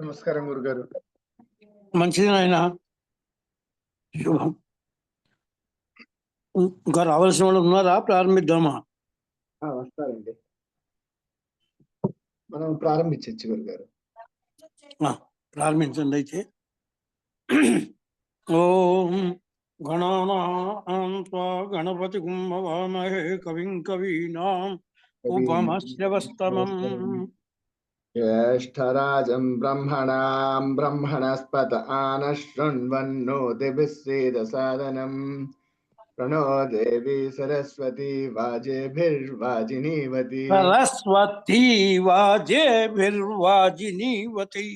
నమస్కారం గురుగారు. మంచిది నాయన, శుభం. ఇంకా రావాల్సిన వాళ్ళు ఉన్నారా? ప్రారంభిద్దామా? వస్తారండి, మనం ప్రారంభించచ్చు గురుగారు. ప్రారంభించండి అయితే. ఓం గణానాం త్వా గణపతి కుంభవామహే కవిం కవీనాం ఉపమశ్రవస్తమం జ్యేష్ఠరాజం బ్రహ్మణాం బ్రహ్మణస్పత ఆనః శృణ్వన్నోతిభిः सीदसादनम् प्रणो देवी सरस्वती वाजेभिर्वाजिनीवती సరస్వతీ వాజేభిర్వాజినీవతి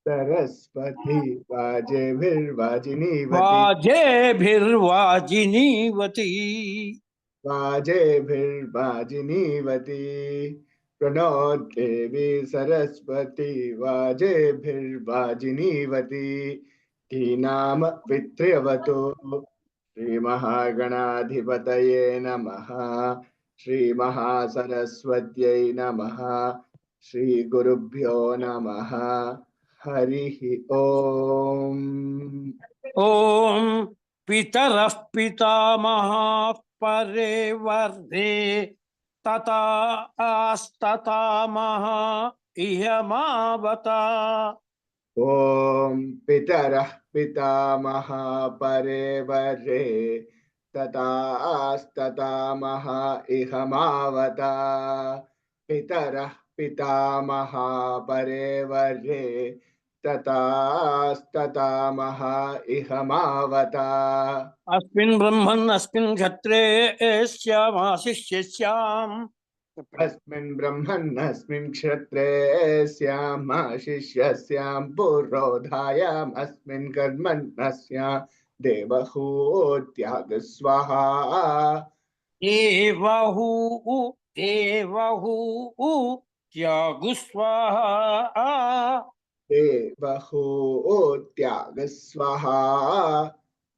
सरस्वती वाजेभिर्वाजिनीवती వాజేభిర్వాజినీవతి वाजेभिर्वाजिनीवती प्रणो देवी सरस्वती वाजेभिर्वाजिनीवती धीनाम वित्र्यवतु श्रीमहागणाधिपतये नमः। श्रीमहासरस्वत्यै नमः। श्रीगुरुभ्यो नमः। हरिः ओम। ओम पितरः पितामहाः परे वर्धे ततास्ततामहा इयमावता। ओम पितरः पितामहा परे वर्धे ततास्ततामहा इहमावता। पितरः पितामहा परे वर्धे ततास्ततामहा इहमावता। अस्मिन् ब्रह्मन् अस्मिन् क्षत्रे स्यामाशिष्यस्याम्। अस्मिन् ब्रह्मन् अस्मिन् क्षत्रे स्यामाशिष्यस्यां पुरोधायाम् अस्मिन् कर्मन् स्याम् देवहूत्याग स्वाहा। देवहू त्याग स्वाहा। देवहूत्याग स्वाहा।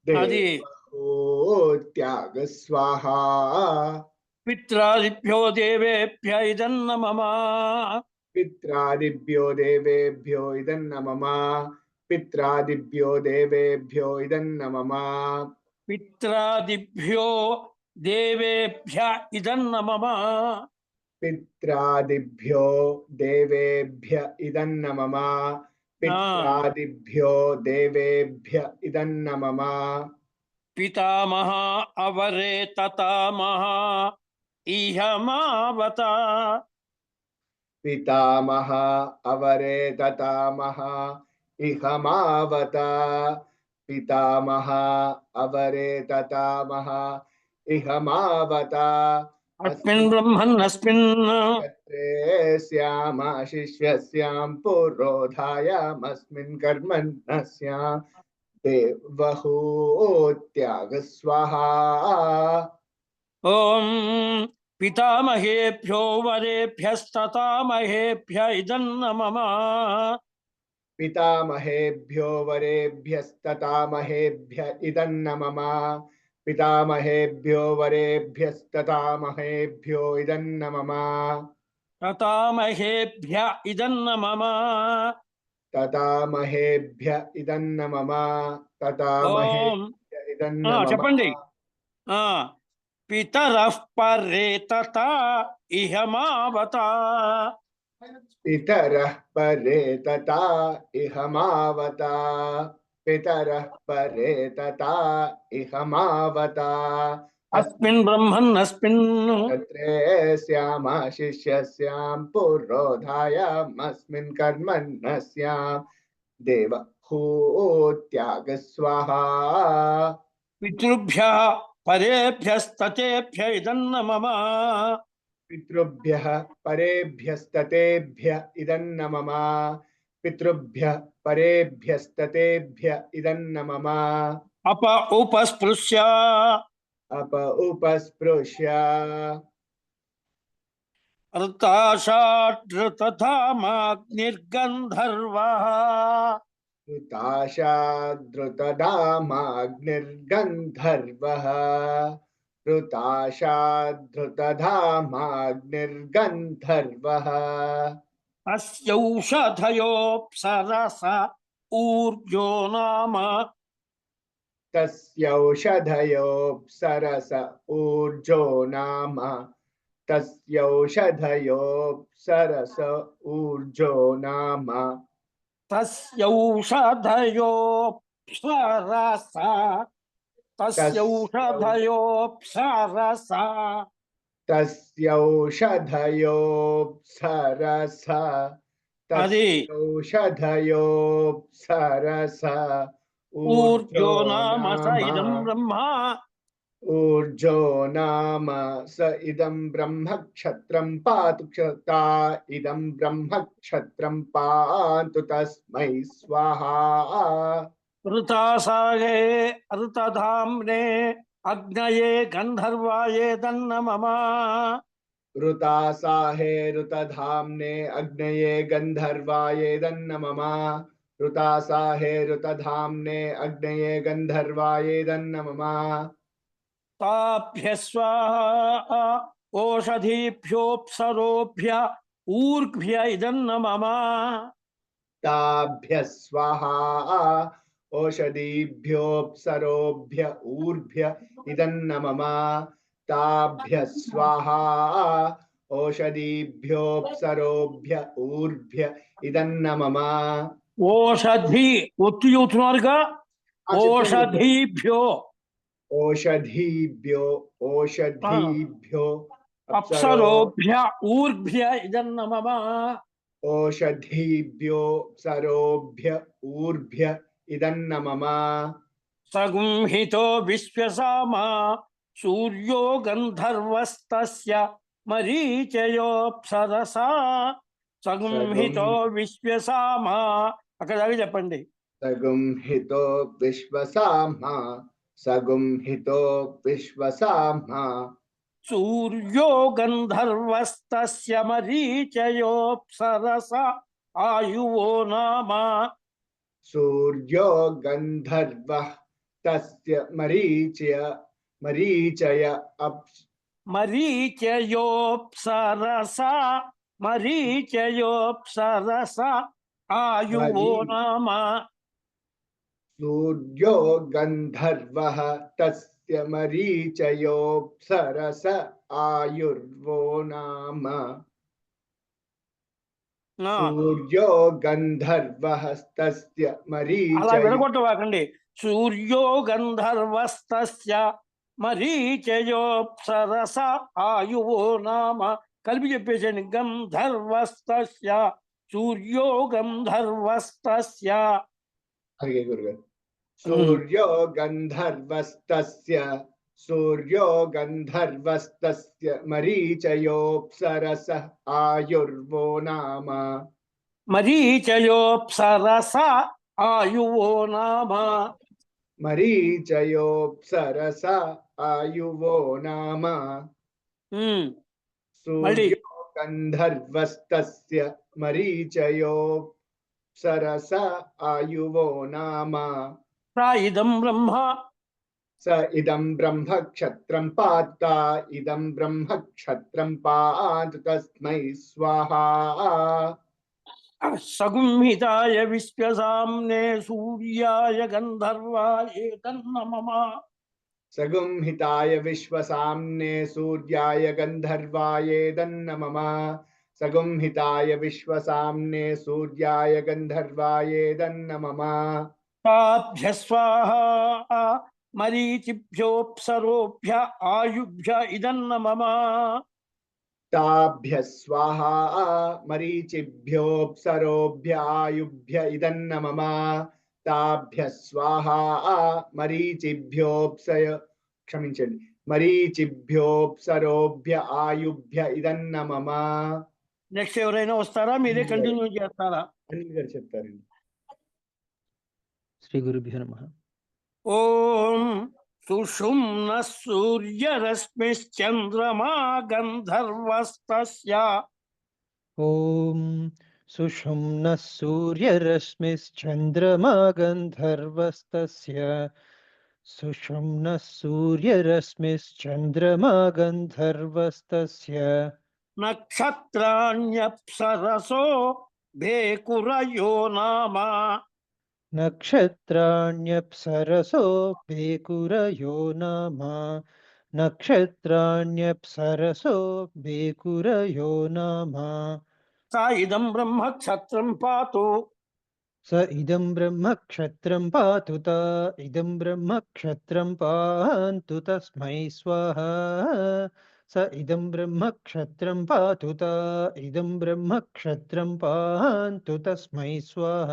देवहूत्याग स्वाहा। पित्रादिभ्यो देवेभ्य इदन्न मम। पित्रादिभ्यो देवेभ्यो इदन्न मम। पित्रादिभ्यो देवेभ्यो इदन्न मम। पित्रादिभ्यो देवेभ्य इदन्न मम। पित्रादिभ्यो देवेभ्य इदन्न मम। पित्रादिभ्यो देवेभ्य इदन्न मम। पितामह अवरे ततामह इहमावता। पितामह अवरे ततामह इहमावता। पितामह अवरे ततामह इहमावता। अस्मिन् ब्रह्मन् अस्मिन् क्षत्रे स्यामाशिष्यस्यां पुरोधायामस्मिन् कर्मन् स्याम् देवहूत्याग स्वाहा। ओम पितामहेभ्यो वरेभ्यस्ततामहेभ्य इदन्न मम। पितामहेभ्यो वरेभ्यस्ततामहेभ्य इदन्न मम। पितामहेभ्यो वरेभ्यस्ततामहेभ्यो इदन्न मम। ततामहेभ्य इदन्न मम। ततामहेभ्य इदन्न मम। ततामहेभ्य इदन्न मम। చెప్పండి. पितरः परे तता इहमावता। पितरः परे तता इहमावता। पितरः परे तता इहमावता। अस्मिन् ब्रह्मन् अस्मिन् क्षत्रे स्यामाशिष्यस्यां पुरोधायामस्मिन् कर्मन् स्याम् देवहूत्याग स्वाहा। पितृभ्यः परेभ्यस्ततेभ्य इदन्न मम। पितृभ्यः परेभ्यस्ततेभ्य इदन्न मम। पितृभ्यः परेभ्यस्ततेभ्य इदन्न मम। अप उपस्पृश्य अप उपस्पृश्य ऋताशाद्रुतधामाग्निर्गन्धर्वः। ऋताशाद्रुतधामाग्निर्गन्धर्वः। ऋताशाद्रुतधामाग्निर्गन्धर्वः। तस्यौषधयोऽप्सरस ऊर्जो नाम तस्यौषधयोऽप्सरस ऊर्जो नाम तस्यौषधयोऽप्सरस ऊर्जो नाम तस्यौषधयोऽप्सरस तस्यौ तस्यौषधयोऽप्सरस तस्यौषधयोऽप्सरस అది तस्यौषधयोऽप्सरस ऊर्जो ऊर्जो नाम स नाम इदं ब्रह्म ऊर्जो नाम स इदं ब्रह्म क्षत्रं पातु क्षता इदं ब्रह्म क्षत्रं पान्तु तस्मै स्वाहा ऋतासाये ऋतधाम्ने अग्नये गन्धर्वाये तन्नमम ऋतासाहे ऋतधाम्ने अग्नये गन्धर्वाये दन्नमम ऋतासाहे ऋतधाम्ने अग्नये गन्धर्वाये दन्नमम ताभ्य स्वाहा ओषधीभ्योऽप्सरोभ्य ऊर्भ्य इदन्नमम ताभ्य स्वाहा ओषधीभ्योऽप्सरोभ्य ऊर्भ्य इदन्नमम ताभ्य स्वाहा ओषधीभ्योऽप्सरोभ्य ऊर्भ्य इदन्नमम ఓషధి ఒత్తు చూస్తున్నారుగా ఓషధీభ్యో ओषधीभ्यो ओषधीभ्यो अप्सरो అప్సరోభ్య ఊర్భ్య ఇదన్నమమ ओषधीभ्यो अप्सरोभ्य ऊर्भ्य इदन्नमम సగుంహితో విశ్వసామ సూర్యో గంధర్వస్తస్య మరీచయోప్సరసా సగుంహితో విశ్వసామ అక్కడ దాకా చెప్పండి सगुंहितो विश्वसामा सगुंहितो विश्वसामा సూర్యో గంధర్వస్తస్య మరీచయోప్సరస ఆయువో నామ सूर्यो गन्धर्वः तस्य मरीचय మరీచయోప్సరస మరీచయోప్సరస ఆయువో నామ सूर्यो गन्धर्वः तस्य मरीचयोऽप्सरस आयुर्वो नाम सूर्यो गन्धर्वः तस्य అలా मरीचय వినగొట్టవాకండి సూర్యో గంధర్వస్తస్య మరీచయోప్సరస ఆయువో నామ కలిపి చెప్పేసండి గంధర్వస్తస్య సూర్యో గంధర్వస్తస్య आगे गुरुगाరు सूर्यो गन्धर्वस्तस्य मरीचयोऽप्सरसः आयुर्वो नाम మరీచయోప్సరస ఆయువో నామ मरीचयोऽप्सरस आयुवो नाम మళ్ళీ सूर्यो गन्धर्वस्तस्य मरीचयोऽप्सरस आयुवो नाम सा इदं ब्रह्म स इदं ब्रह्म क्षत्रं पाता इदं ब्रह्म क्षत्रं पातु तस्मै स्वाहा सगुंहिताय विश्वसाम्ने सूर्याय गन्धर्वाय तन्नमम सगुंहिताय विश्वसाम्ने सूर्याय गन्धर्वाय दन्नमम सगुंहिताय विश्वसाम्ने सूर्याय गन्धर्वाय दन्नमम ताभ्य स्वाहा मरीचिभ्योऽप्सरोभ्य आयुभ्य इदन्नमम ताभ्य स्वाहा मरीचिभ्योऽप्सरोभ्य आयुभ्य इदन्नमम ताभ्य स्वाहा क्षमिंचंడి मरीचिभ्योऽप्सरोभ्य आयुभ्य इदन्नमम నెక్స్ట్ ఎవరైనా వస్తారా మీరే కంటిన్యూ చేస్తారా అనిల్ గారు చెప్తారండి శ్రీ గురుభ్యో నమః. ఓం సుషుమ్న సూర్యరశ్మిశ్చంద్రమా గంధర్వస్తస్య ఓం సుషుమ్నః సూర్యరశ్మిశ్చంద్రమా గంధర్వస్తస్య సుషుమ్నః సూర్యరశ్మిశ్చంద్రమా గంధర్వస్తస్య నక్షత్రాణ్యప్సరసో భేకురయో నామ. నక్షత్రాణ్యప్సరసో భేకురయో నామ నక్షత్రాణ్యప్సరసో భేకురయో నామ స ఇదం బ్రహ్మ క్షత్రం పాతు. స ఇదం బ్రహ్మ క్షత్రం పాతు ఇదం బ్రహ్మ క్షత్రం పాంతు తస్మై స్వాహ స ఇదం బ్రహ్మ క్షత్రం పాతు ఇదం బ్రహ్మ క్షత్రం పాంతు తస్మై స్వాహ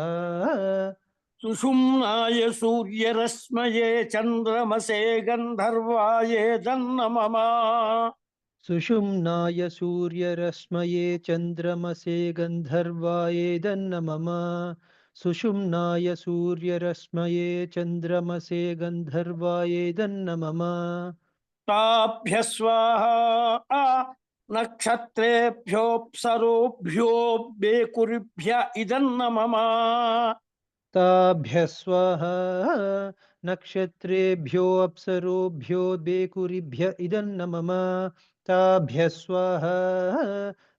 సుషుమ్నాయ సూర్యరశ్మయే చంద్రమసే గంధర్వాయే దన్నమమ. సుషుమ్నాయ సూర్యరశ్మయే చంద్రమసే గంధర్వాయే దన్నమమ సుషుమ్నాయ సూర్యరశ్మయే చంద్రమసే గంధర్వాయే దన్నమమ తాభ్య స్వాహా నక్షత్రేభ్యోప్సరోభ్యో బేకురిభ్య ఇదన్నమమ. తాభ్య స్వాహ నక్షత్రేభ్యో అప్సరోభ్యో బేకురిభ్య ఇదన్నమమ తాభ్య స్వాహ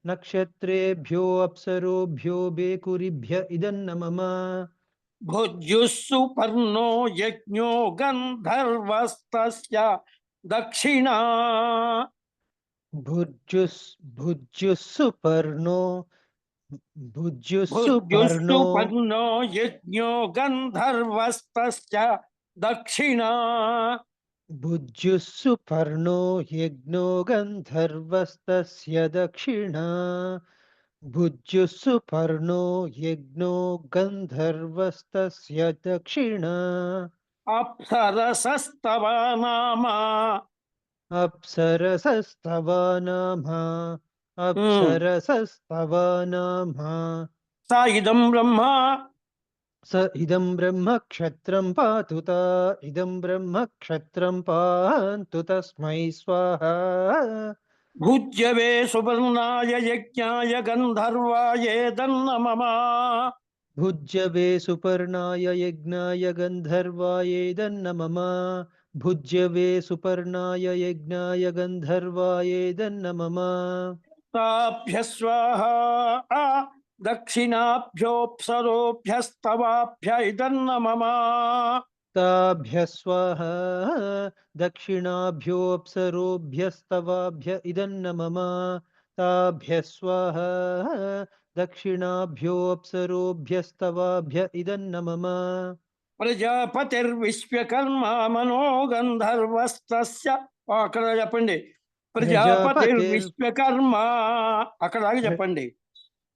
నక్షత్రేభ్యో అప్సరోభ్యో బేకురిభ్య ఇదన్నమమ భుజ్యుస్సు పర్ణో యజ్ఞో గంధర్వస్తస్య దక్షిణా. భుజ్యుస్సు పర్ణో భుజ్యుస్సు భుజ్యుస్సు పర్ణో పర్ణో యజ్ఞో గంధర్వస్తస్య దక్షిణా. భుజ్యుస్సు పర్ణో యజ్ఞో గంధర్వస్తస్య దక్షిణా భుజ్యుస్సు పర్ణో యజ్ఞో గంధర్వస్తస్య దక్షిణా అప్సరసస్తవ నామ. అప్సరసస్తవ నామ అప్సరసస్తవ నామ స ఇదం బ్రహ్మ స ఇదం బ్రహ్మ క్షత్రం పాతు ఇదం బ్రహ్మ క్షత్రం పాంతు తస్మై స్వాహ భుజ్యవే సువర్ణాయ యజ్ఞాయ గంధర్వాయే దన్నమమ. భుజ్యవే సుపర్ణాయ యజ్ఞాయ గంధర్వాయే దన్నమమ భుజ్యవే సుపర్ణాయ యజ్ఞాయ గంధర్వాయే దన్నమమ తాభ్య స్వాహా దక్షిణాభ్యోప్సరోభ్యస్తవాభ్య ఇదన్నమమ. తాభ్య స్వాహ దక్షిణాభ్యో అప్సరోభ్యస్తవాభ్య ఇదన్నమమ తాభ్య స్వాహ దక్షిణాభ్యో అప్సరోభ్యస్తవాభ్య ఇదన్నమమ ప్రజాపతిర్విశ్వకర్మ మనో గంధర్వస్తస్య. అక్కడ చెప్పండి. ప్రజాపతిర్విశ్వకర్మ అక్కడ దాకా చెప్పండి.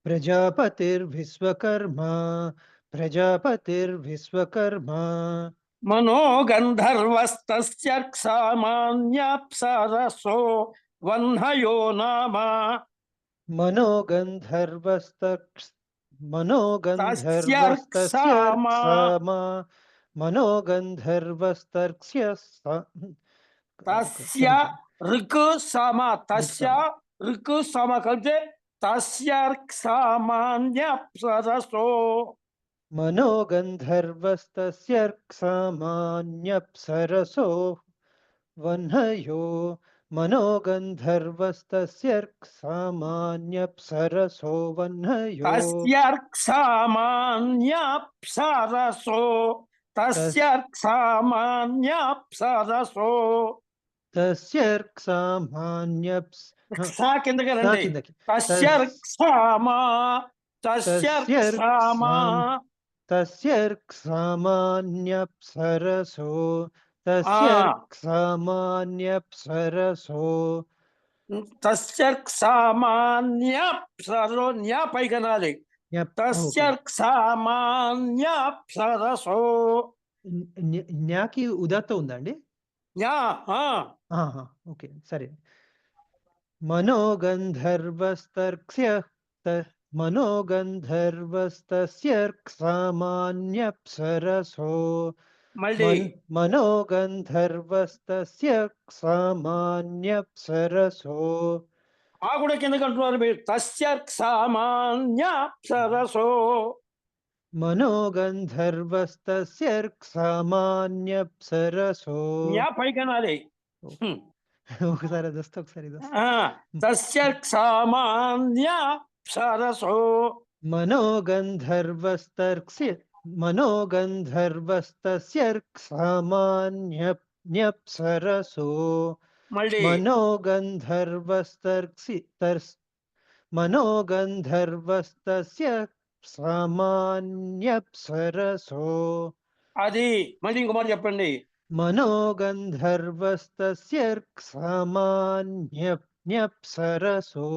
ప్రజాపతిర్విశ్వకర్మ ప్రజాపతిర్విశ్వకర్మ మనో గంధర్వస్తస్య సామాన్యాప్సరసో వహ్నయో నామ. మనోగంధర్వస్తస్య తస్య ఋక్ సమ తస్య ఋక్ సమ కలిపితే తస్య సామాన్యాప్సరసో. మనోగంధర్వస్తస్య సామాన్యప్సరసో వహ్నయో మనోగంధర్వస్తస్య సామాన్యప్సరసో వహ్నయో తస్య సామాన్యాప్సరసో తస్య సామాన్యాప్సరసో. తస్య సామాన్యప్స్ సా కిందకి రండి. కిందకి తస్య సామా తస్య సామా తస్య సామాన్యప్సరసో తస్య సామాన్యప్సరసో తస్య సామాన్యాప్సరో న్యా పైకనాలి. తస్య సామాన్యాప్సరసో న్యాకి ఉదాత్త ఉందండి. న్యా ఓకే సరే. మనోగంధర్వస్తస్య సామాన్యప్సరసో మళ్ళీ మనోగంధర్వస్తస్య సామాన్యప్సరసో ఆ కూడా కిందకి అంటున్నారు మీరు. తస్య సామాన్యాప్సరసో మనోగంధర్వస్తస్య సామాన్యప్సరసో న్యా పైకనాలి. ఒకసారి అది వస్తే ఒకసారి ఇది వస్తే. తస్య సామాన్య సరసో మనోగంధర్వస్తస్య సామాన్యప్సరసో మళ్ళీ మనోగంధర్వస్తస్య సామాన్యప్సరసో అది మళ్ళీ ఇంకో మాట చెప్పండి. మనోగంధర్వస్తస్య సామాన్యప్సరసో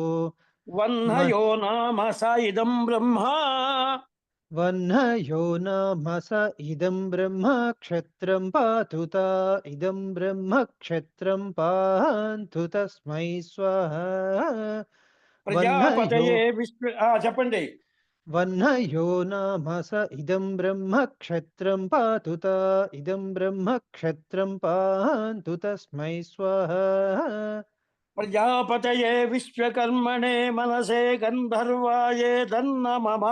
వహ్నయో నామ స ఇదం బ్రహ్మ వహ్నయో నామ స ఇదం బ్రహ్మ క్షత్రం పాతు తా ఇదం బ్రహ్మ క్షత్రం పాంతు తస్మై స్వాహా ప్రజాపతయే చెప్పండి. వహ్నయో నామ స ఇదం బ్రహ్మ క్షత్రం పాతు తా ఇదం బ్రహ్మ క్షత్రం పాంతు తస్మై స్వాహా ప్రజాపతయే విశ్వకర్మణే మనసే గంధర్వాయే దన్న మమ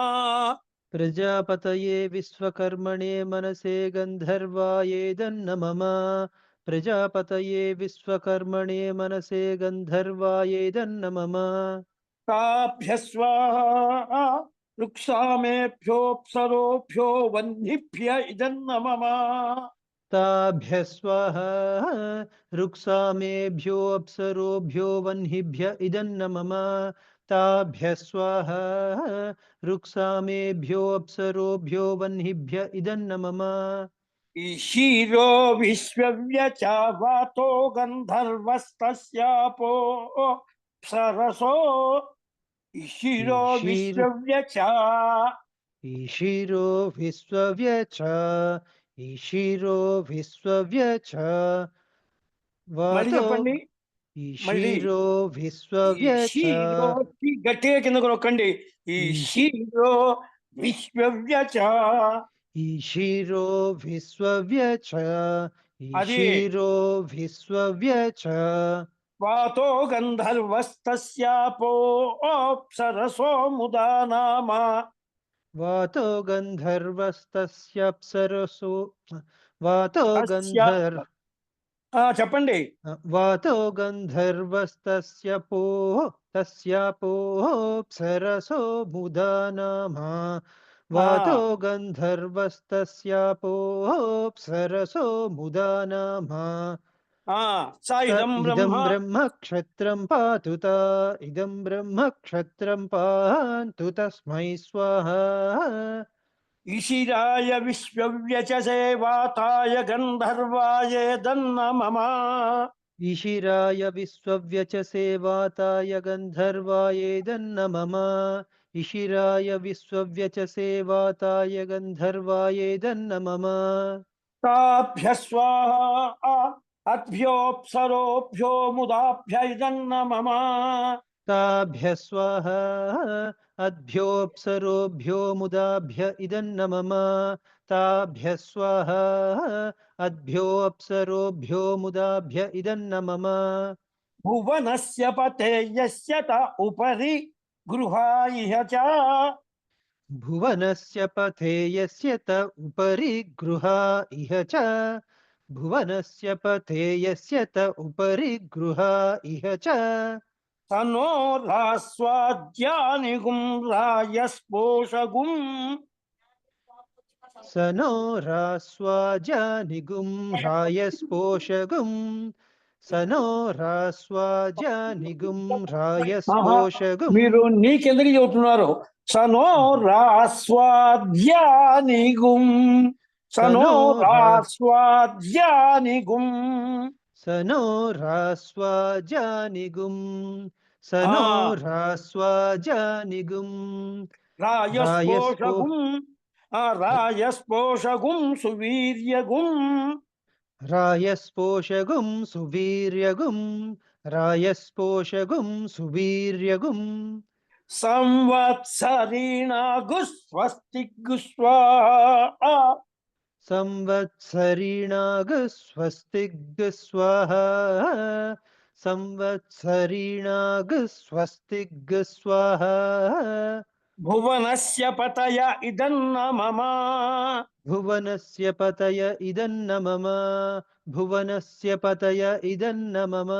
ప్రజాపతయే విశ్వకర్మణే మనసే గంధర్వాయేదన్న మమ ప్రజాపతయే విశ్వకర్మణే మనసే గంధర్వాయేదన్న మమ తాభ్య స్వాహా రుక్షామేభ్యోప్సరోభ్యో వహ్నిభ్య ఇదన్న మమ తాభ్య స్వాహా రుక్సామేభ్యో అప్సరోభ్యో వహ్నిభ్య ఇదన్న మమ తాభ్య స్వాహా రుక్సామేభ్యో అప్సరోభ్యో వహ్నిభ్య ఇదన్న మమ ఈశీరో విశ్వవ్యచావాతో గంధర్వస్తస్యాపో సరసో ఈశీరో విశ్వవ్యచా ఈశీరో విశ్వవ్యచ ఈశీరో విశ్వవ్యచ మళ్ళీ చెప్పండి. ఈశీరో విశ్వవ్యచ ఈశీరో గట్టిగా కిందకు నొక్కండి. ఈశీరో విశ్వవ్యచ ఈశీరో విశ్వవ్యచ ఈశీరో విశ్వవ్యచ వాతో గంధర్వస్తస్యాపో అప్సరసో ముదా నామ వాతో గంధర్వస్తస్యప్సరసో వాతో గంధర్ చెప్పండి. వాతో గంధర్వస్తస్యపోప్సరసో ముదా నామ వాతో గంధర్వస్తస్యపోప్సరసో ముదా నామ ఇదం బ్రహ్మ క్షత్రం పాతు తా ఇదం బ్రహ్మ క్షత్రం పాంతు తస్మై స్వాహా ఈశిరాయ విశ్వవ్యచసే వాతాయ గంధర్వాయే దన్న మమ ఈశిరాయ విశ్వవ్యచసే వాతాయ గంధర్వాయేదన్న మమ ఈశిరాయ విశ్వవ్యచసే వాతాయ గంధర్వాయేదన్న మమ తాభ్య స్వాహా అద్భ్యోప్సరోభ్యో ముదాభ్య ఇదన్న మమ తాభ్య స్వాహా అద్భ్యోప్సరోభ్యో ముదాభ్య ఇదన్న మమ తాభ్య స్వాహా అద్భ్యోప్సరోభ్యో ముదాభ్య ఇదన్న మమ భువనస్య పతే యస్య త ఉపరి గృహాయిహ చ భువనస్య పథే యస్య త ఉపరి గృహా ఇహ చ భువనస్య పథే యస్య త ఉపరి గృహా ఇహ చ తనో రాస్వాద్యానిగుం రాయస్పోషగుం సనో రాస్వాజానిగుం రాయస్పోషగుం సనో రాస్వాజానిగుం రాయస్పోషగుం మీరు నీకెందుకు చెబుతున్నారు? సనో రాస్వాద్యానిగుం సనో రాస్వాద్యానిగుం సనో రాస్వాజానిగుం సనో రాస్వాజానిగుం రాయస్పోషగుం రాయస్పోషగుం సువీర్యగుం రాయస్పోషగుం సువీర్యగుం రాయస్పోషగుం సువీర్యగుం సంవత్సరీణాగు స్వస్తిగ్గు స్వాహా సంవత్సరీణాగ్ స్వస్తిగ్ స్వాహా సంవత్సరీణాగ్ స్వస్తిగ్ స్వాహా భువనస్య పతయ ఇదన్న మమ. భువనస్య పతయ ఇదన్న మమ. భువనస్య పతయ ఇదన్న మమ.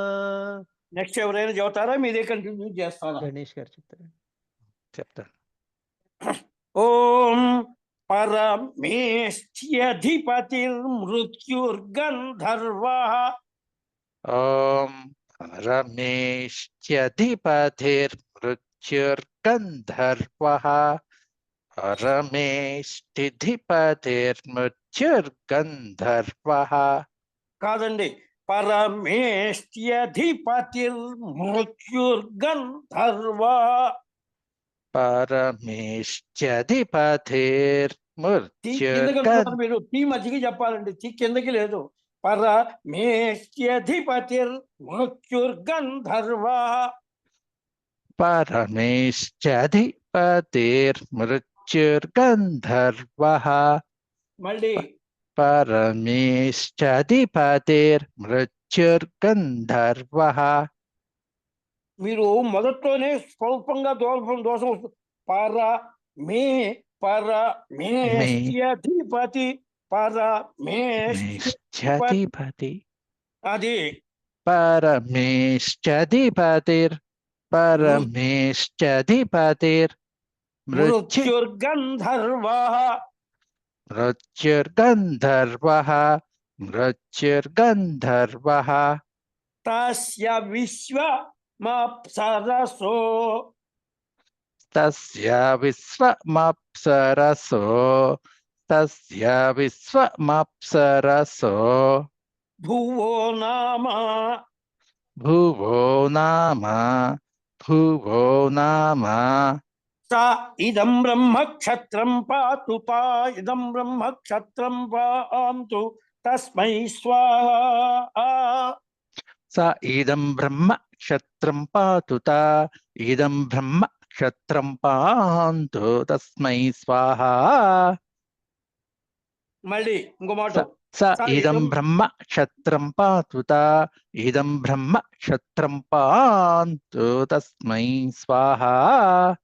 నెక్స్ట్ ఎవరైనా చెబుతారా మీదే కంటిన్యూ చేస్తారా? గణేష్ గారు చెప్తారు. ఓం పరమేష్ఠ్యధిపతిర్మృత్యుర్గంధర్వః. ఓం పరమేష్ఠ్యధిపతిర్మృత్యుర్గంధర్వః. పరమేష్ఠిధిపతిర్మృత్యుర్గంధర్వః. కాదండి, పరమేష్ఠ్యధిపతిర్మృత్యుర్గంధర్వః. పరమేష్ఠ్యధిపతిర్మృత్యుర్గంధర్వః. మీరు టీ మధ్యకి చెప్పాలండి, టీ కిందకి లేదు. పరమేష్ఠ్యధిపతిర్మృత్యుర్గంధర్వః. పరమేష్ఠ్యధిపతిర్మృత్యుర్గంధర్వః. మళ్ళీ పరమేష్ఠ్యధిపతిర్మృత్యుర్గంధర్వః. మీరు మొదట్లోనే స్వల్పంగా దోషం వస్తుంది. పరమేష్ఠ్యధిపతి మేష్ఠ్యధిపతి అది పరమేష్ఠ్యధిపతిర్ మృత్యుర్గంధర్వః. మృత్యుర్గంధర్వః. మృత్యుర్గంధర్వః. తస్య విశ్వమప్సరసో. తస్య విశ్వమప్సరసో. తస్య విశ్వమప్సరసో. భువో నామ. భువో నామ. భువో నామ. స ఇదం బ్రహ్మ క్షత్రం పాతు ఇదం బ్రహ్మ క్షత్రం పాంతు తస్మై స్వాహా. స ఇదం బ్రహ్మ క్షత్రం పాతుత. ఇదం బ్రహ్మ క్షత్రం పాంతు తస్మై స్వాహా. మళ్ళీ ఇంకో మాట. స ఇదం బ్రహ్మ క్షత్రం పాతుత. ఇదం బ్రహ్మ క్షత్రం పాంతు తస్మై స్వాహా.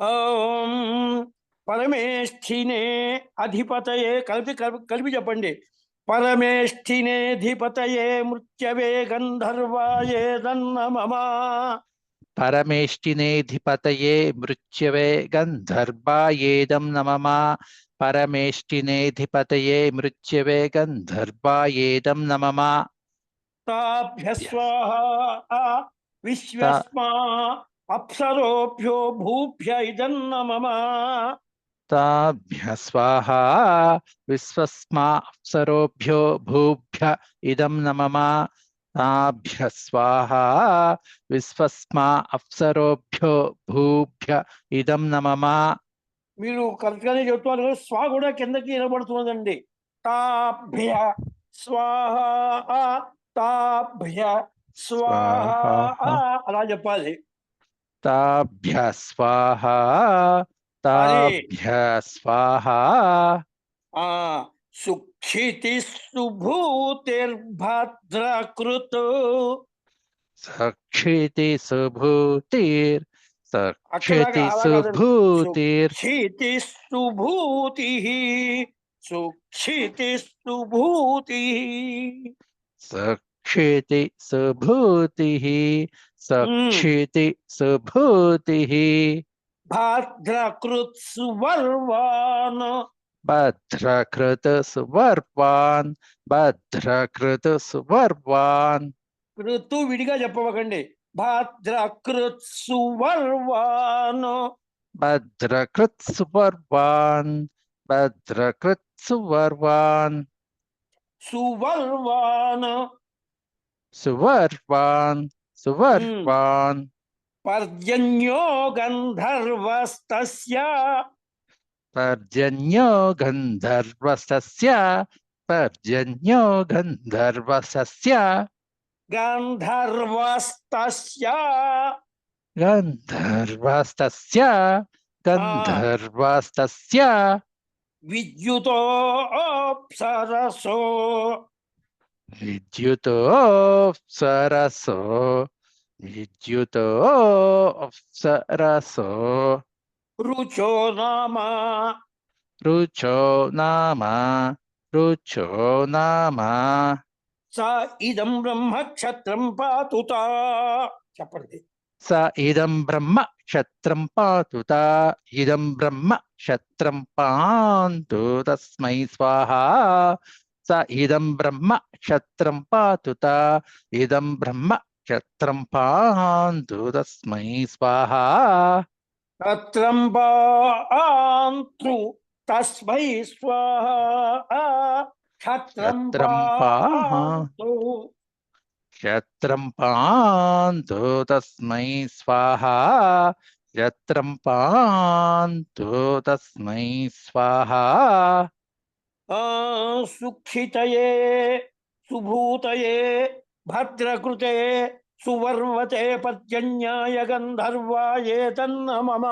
ఓం పరమేష్ఠినే అధిపతయే కలిపి చెప్పండి. పరమేష్ఠినేధిపతయే మృత్యవే గంధర్వాయే దన్న మమ. పరమేష్ఠినేధిపతయే మృత్యవే గంధర్వాయేదం నమః. పరమేష్ఠినేధిపతయే మృత్యవే గంధర్వాయేదం నమః. తాభ్య స్వాహా విశ్వస్మా అప్సరోభ్యో భూభ్య ఇదన్న మమ. తాభ్య స్వాహా విశ్వస్మా అప్సరోభ్యో భూభ్య ఇదం నమః. తాభ్య స్వాహా విశ్వస్మా అప్సరోభ్యో భూభ్య ఇదం నమః. మీరు కరెక్ట్గానే చెప్తున్నారు, స్వా కూడా కిందకి నిలబడుతున్నదండి. తాభ్య స్వాహా తాభ్య స్వాహా అలా చెప్పాలి. తాభ్య స్వాహా తాభ్య స్వాహా. సుక్షితి సుభూతిర్భద్రకృత్. సక్షితి సుభూతిర్. సక్షితి సుభూతిర్. సుక్షితి సుభూతి. సుక్షితి సుభూతి. సక్షితి సుభూతి. సక్షితి సుభూతి. భద్రకృత్ సువర్వాన్. భద్రకృత సువర్వాన్. భద్రకృత సువర్వాన్. కృతు విడిగా చెప్పవకండి. భద్రకృత్ సువర్వాన్. భద్రకృత్ సువర్వాన్. భద్రకృత్ సువర్వాన్. సువర్వాన్. సువర్వాన్. సువర్వాన్. పర్జన్యో గంధర్వస్తస్య. పర్జన్యో గంధర్వస్తస్య. పర్జన్యో గంధర్వస్తస్య. గంధర్వస్తస్య. గంధర్వస్తస్య. గంధర్వస్తస్య. విద్యుతో అప్సరసో. విద్యుతో అప్సరసో. విద్యుతో అప్సరసో. రుచో నామ రుచో నామ రుచో నామ స ఇదం బ్రహ్మ క్షత్రం పాతుతా. చెప్పండి. స ఇదం బ్రహ్మ క్షత్రం పాతుత ఇదం బ్రహ్మ క్షత్రం పాంతు తస్మై స్వాహా స ఇదం బ్రహ్మ క్షత్రం పాతుత ఇదం బ్రహ్మ క్షత్రం పాంతు తస్మై స్వాహా క్షత్రం పాంతు తస్మై స్వాహా. క్షత్రం క్షత్రం పాంతు క్షత్రం పాంతు తస్మై స్వాహా క్షత్రం పాంతు తస్మై స్వాహా సుక్షితయే సుభూతయే భద్రకృతే సువర్వతే పర్జన్యాయ గంధర్వాయే తన్నమమ.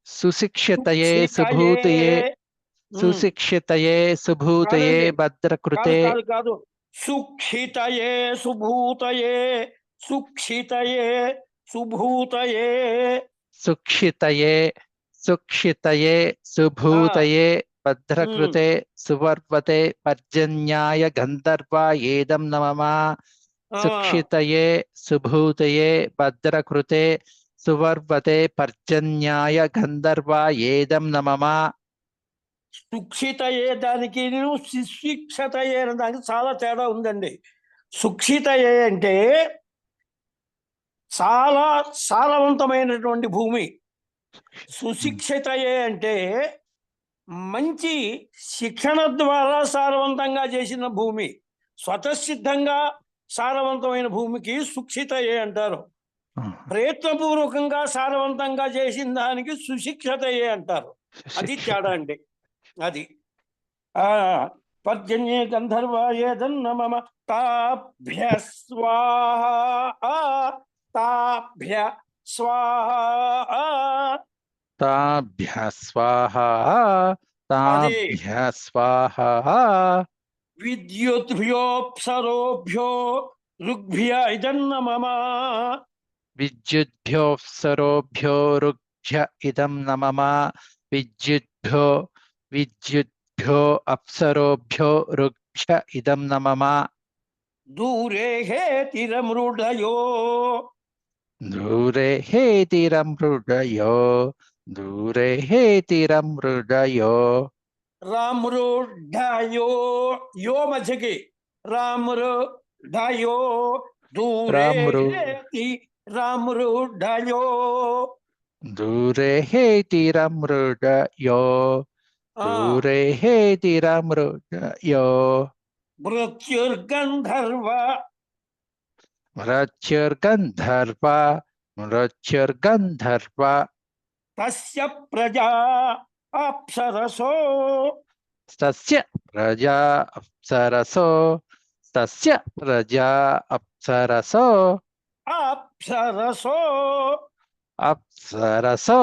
సుశిక్షితయే సుభూతయే సుశిక్షితయే సుభూతయే కాదండి. భద్రకృతే కాదు కాదు కాదు. సుక్షితయే సుభూతయే సుక్షితయే సుభూతయే సుక్షితయే సుక్షితయే సుభూతయే భద్రకృతే సువర్వతే పర్జన్యాయ గంధర్వాయేదం నమః సుక్షితయే సుభూతయే భద్రకృతే సువర్వతే పర్జన్యాయ గంధర్వాయేదం నమః సుక్షితయే దానికి శిక్షితయే అనే దానికి చాలా తేడా ఉందండి. సుక్షితయే అంటే చాలా సారవంతమైనటువంటి భూమి. సుశిక్షితయే అంటే మంచి శిక్షణ ద్వారా సారవంతంగా చేసిన భూమి. స్వతసిద్ధంగా సారవంతమైన భూమికి సుక్షితయే అంటారు. ప్రయత్నపూర్వకంగా సారవంతంగా చేసిన దానికి సుశిక్షతయే అంటారు. అది తేడా అండి. అది పర్జన్యే గంధర్వాయే తన్నమమ తాభ్య స్వాహా తాభ్య స్వాహా. తాభ్య స్వాహా తాభ్య స్వాహా విద్యుద్భ్యోప్సరోభ్యో ఋగ్భ్య ఇదన్నమమ. విద్యుద్భ్యోప్సరోభ్యో ఋగ్భ్య ఇదం నమః విద్యుద్భ్యో విద్యుద్భ్యో అప్సరోభ్యో ఋగ్భ్య ఇదం నమః దూరే హేతిరమృడయో దూరే హేతిరమృడయో దూరే హేతిరమృడయో రామృఢయో యో మధ్యకి రామృఢయో దూరే హేతి రామృఢయో దూరే హేతిరమృడయో దూరే హేతిరమృడయో మృత్యుర్గంధర్వ మృత్యుర్గంధర్వ మృత్యుర్గంధర్వ తస్య ప్రజా అప్సరసో తస్య ప్రజా అప్సరసో తస్య ప్రజా అప్సరసో అప్సరసో అప్సరసో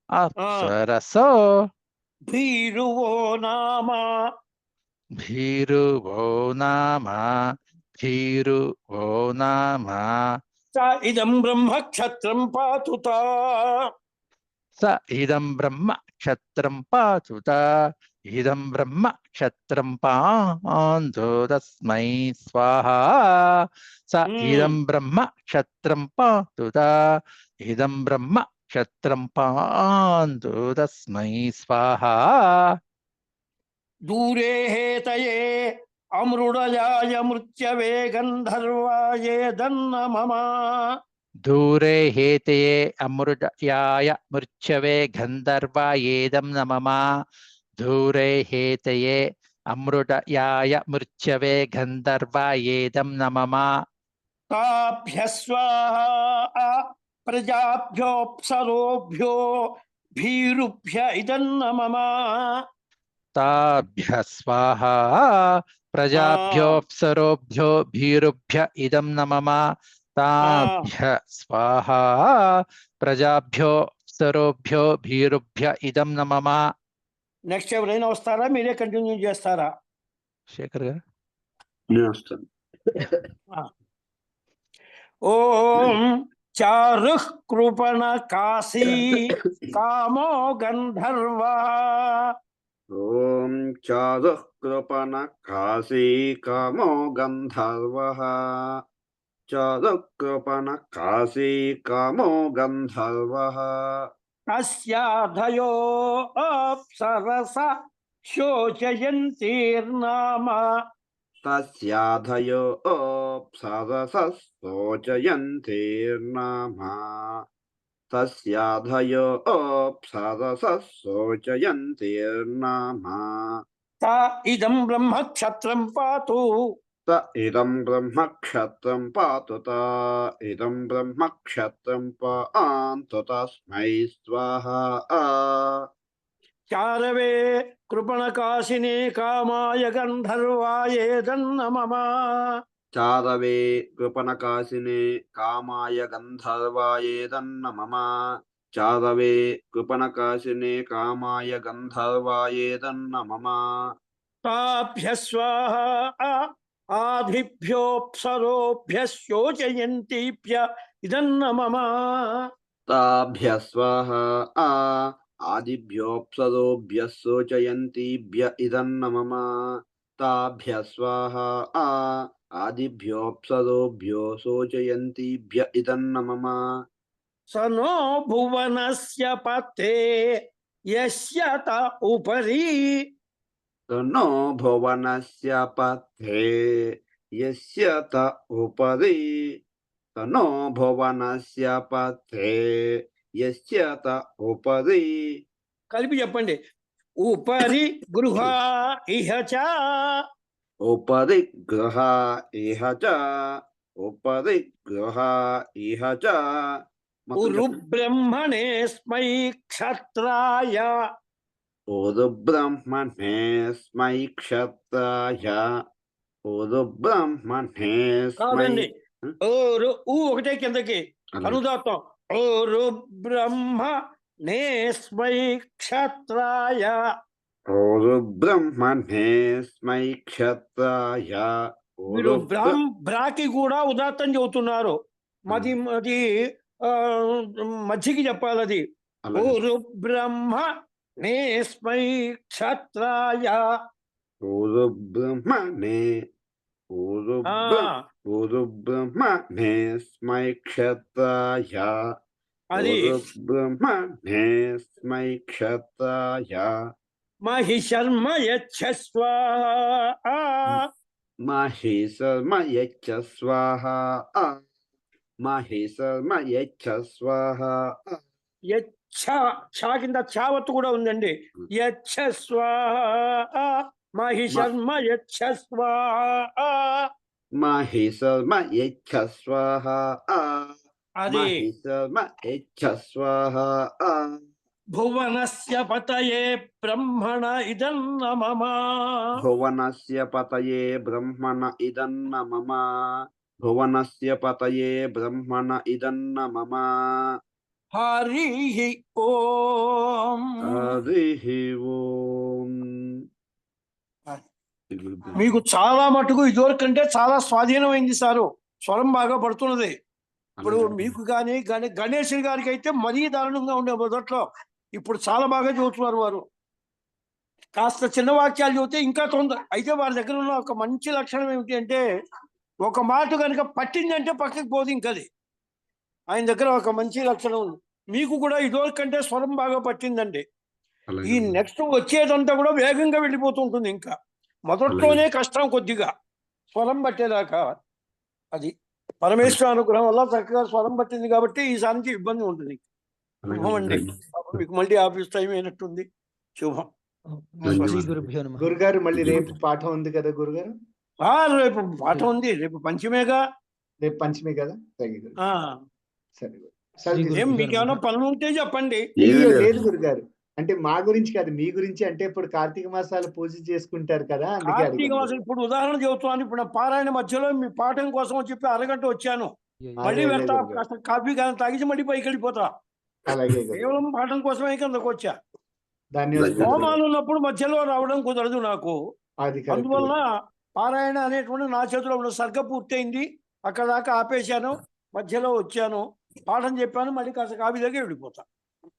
అప్సరసో భీరువో నామ భీరువో నామ భీరువో నామ స ఇదం బ్రహ్మ క్షత్రం పాతుత. స ఇదం బ్రహ్మ క్షత్రం పాతుత ఇదం బ్రహ్మ క్షత్రం పాంతు తస్మై స్వాహా స ఇదం బ్రహ్మ క్షత్రం పాతుత ఇదం బ్రహ్మ క్షత్రం పాంతు తస్మై స్వాహా దూరే హేతయే అమృడయాయ మృత్యవే గంధర్వాయే దన్నమమ. దూరే హేతయే అమృడయాయ మృత్యవే గంధర్వాయేదం నమః దూరే హేతయే అమృడయాయ మృత్యవే గంధర్వాయేదం నమః తాభ్య స్వాహా ప్రజాభ్యోప్సరోభ్యో భీరుభ్య ఇదన్నమమ. తాభ్య స్వాహా ప్రజాభ్యోప్సరోభ్యో భీరుభ్య ఇదం నమః తాభ్య స్వాహా ప్రజాభ్యోప్సరోభ్యో భీరుభ్య ఇదం నమః నెక్స్ట్ ఎవరైనా వస్తారా, మీరే కంటిన్యూ చేస్తారా? శేఖర్ గారు ఓం చారుః కృపణ కాశీ కామో గంధర్వా. ఓం చారుః కృపణ కాశీ కామో గంధర్వః. చారుః కృపణ కాశీ కామో గంధర్వః. తస్యాధయో అప్సరస శోచయంతిర్నామ. తస్యాధయో అప్సరసః శోచయంతిర్నామ. తస్యాధయో అప్సరసః శోచయంతిర్నామ. త ఇదం బ్రహ్మ క్షత్రం పాతు. త ఇదం బ్రహ్మక్షత్రం పాతు. త ఇదం బ్రహ్మక్షత్రం పాంతు తస్మై స్వాహా. చారవే కృపణ కాశినే కామాయ గంధర్వాయేదన్న మమ. చారవే కృపణకాశినే కామాయ గంధర్వాయేదన్న మమ. చారవే కృపణకాశినే కామాయ గంధర్వాయేదన్న మమ. తాభ్య స్వాహా ఆదిభ్యోప్సరోభ్య శోచయంతిభ్య ఇదన్న మమ. తాభ్య స్వాహా ఆదిభ్యోప్సరోభ్య శోచయంతిభ్య ఇదన్న మమ. తాభ్య స్వాహా ఆదిభ్యోప్సరోభ్యో శోచయంతిభ్య ఇదన్న మమ. స నో భువనస్య పతే యస్య త ఉపరి. తన్నో భువనస్య పథే యస్య త ఉపరి. తన్నో భువనస్య పథే యస్య త ఉపరి. కలిపి చెప్పండి. ఉపరి గృహ ఇహ చ. ఉపరి గృహ ఇహ చ. ఉపరి గృహ ఇహ చ. ఉరు బ్రహ్మణే స్మై క్షత్రాయ. ఉరు బ్రహ్మణే స్మై క్షత్రాయ. ఉరు బ్రహ్మణే స్మై. కాదండి, ఓరు ఊ ఒకటే కిందకి అనుదాత్తం. ఓరు బ్రహ్మ నే స్మై క్షత్రాయ. ఓరు బ్రహ్మణే స్మై క్షత్రాయ. మీరు బ్రాకి కూడా ఉదాత్తం చెబుతున్నారు. మది మధ్యకి చెప్పాలి అది. ఓరు బ్రహ్మ నే స్మై క్షత్రాయ. ఓరు బ్రహ్మణే. ఓరు బ్రహ్మణే స్మై క్షత్రాయ. అది ఓరు బ్రహ్మణే స్మై క్షత్రాయ. మహి శర్మ యచ్చస్వ. మహి శర్మ యచ్చ స్వాహా. మహి శర్మ యచ్చ స్వాహా. ఛా కింద ఛావత్తు కూడా ఉందండి. యచ్చస్వ మహి శర్మ యచ్చస్వ. మహి శర్మ యచ్చ స్వాహా. అది మహి శర్మ యచ్చ స్వాహా. భువనస్య పతయే బ్రహ్మణ ఇదన్న మమ. భువనస్య పతయే బ్రహ్మణ ఇదన్న మమ. భువనస్య పతయే బ్రహ్మణ ఇదన్న మమ. హరి ఓం. హరి ఓం. మీకు చాలా మటుకు ఇదివరకంటే చాలా స్వాధీనమైంది సారు. స్వరం బాగా పడుతున్నది. ఇప్పుడు మీకు కానీ గణేష్ గారికి అయితే మరీ దారుణంగా ఉండే మొదట్లో. ఇప్పుడు చాలా బాగా చదువుతున్నారు వారు. కాస్త చిన్న వాక్యాలు చదివితే ఇంకా తొందర. అయితే వారి దగ్గర ఉన్న ఒక మంచి లక్షణం ఏమిటి అంటే, ఒక మాట కనుక పట్టిందంటే పక్కకి పోదు ఇంకది. ఆయన దగ్గర ఒక మంచి లక్షణం ఉంది. మీకు కూడా ఇదివరకంటే స్వరం బాగా పట్టిందండి. ఈ నెక్స్ట్ వచ్చేదంతా కూడా వేగంగా వెళ్ళిపోతుంటుంది. ఇంకా మొదట్లోనే కష్టం కొద్దిగా స్వరం పట్టేదాకా. అది పరమేశ్వర అనుగ్రహం వల్ల చక్కగా స్వరం పట్టింది కాబట్టి ఈసారి నుంచి ఇబ్బంది ఉంటుంది. శుభం అండి. మీకు మళ్ళీ ఆఫీస్ టైం అయినట్టుంది. శుభం. గురుగారు మళ్ళీ రేపు పాఠం ఉంది కదా గురుగారు? రేపు పాఠం ఉంది. రేపు పంచమేగా. రేపు పంచమే కదా? సరే ఏం మీకేమైనా పనులు ఉంటే చెప్పండి. లేదు గురుగారు, అంటే మా గురించి కాదు, మీ గురించి. అంటే ఇప్పుడు కార్తీక మాసాలు పూజ చేసుకుంటారు కదా, కార్తీక మాసం. ఇప్పుడు ఉదాహరణ చెబుతున్నాను. ఇప్పుడు నా పారాయణ మధ్యలో మీ పాఠం కోసం చెప్పి అరగంట వచ్చాను. మళ్ళీ వెళ్తా, కాఫీ కానీ తాగించి మళ్ళీ పైకి వెళ్ళిపోతా. అలాగే కేవలం పాఠం కోసమే కిందకు వచ్చా. ధన్యవాదాలు. హోమాలు ఉన్నప్పుడు మధ్యలో రావడం కుదరదు నాకు. అందువల్ల పారాయణ అనేటువంటి నా చేతిలో ఉన్న సర్గ పూర్తయింది. అక్కడ దాకా ఆపేశాను, మధ్యలో వచ్చాను. పాఠం చెప్పాను, మళ్ళీ కాస్త కాఫీ దగ్గర వెళ్ళిపోతా.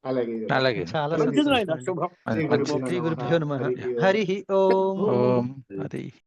అలాగే అలాగే చాలా మంచిది నాయన, సంతోషం అండి. శుభం. మంచిది. శ్రీ గురుభ్యో నమః. హరి ఓం. ఓం హరి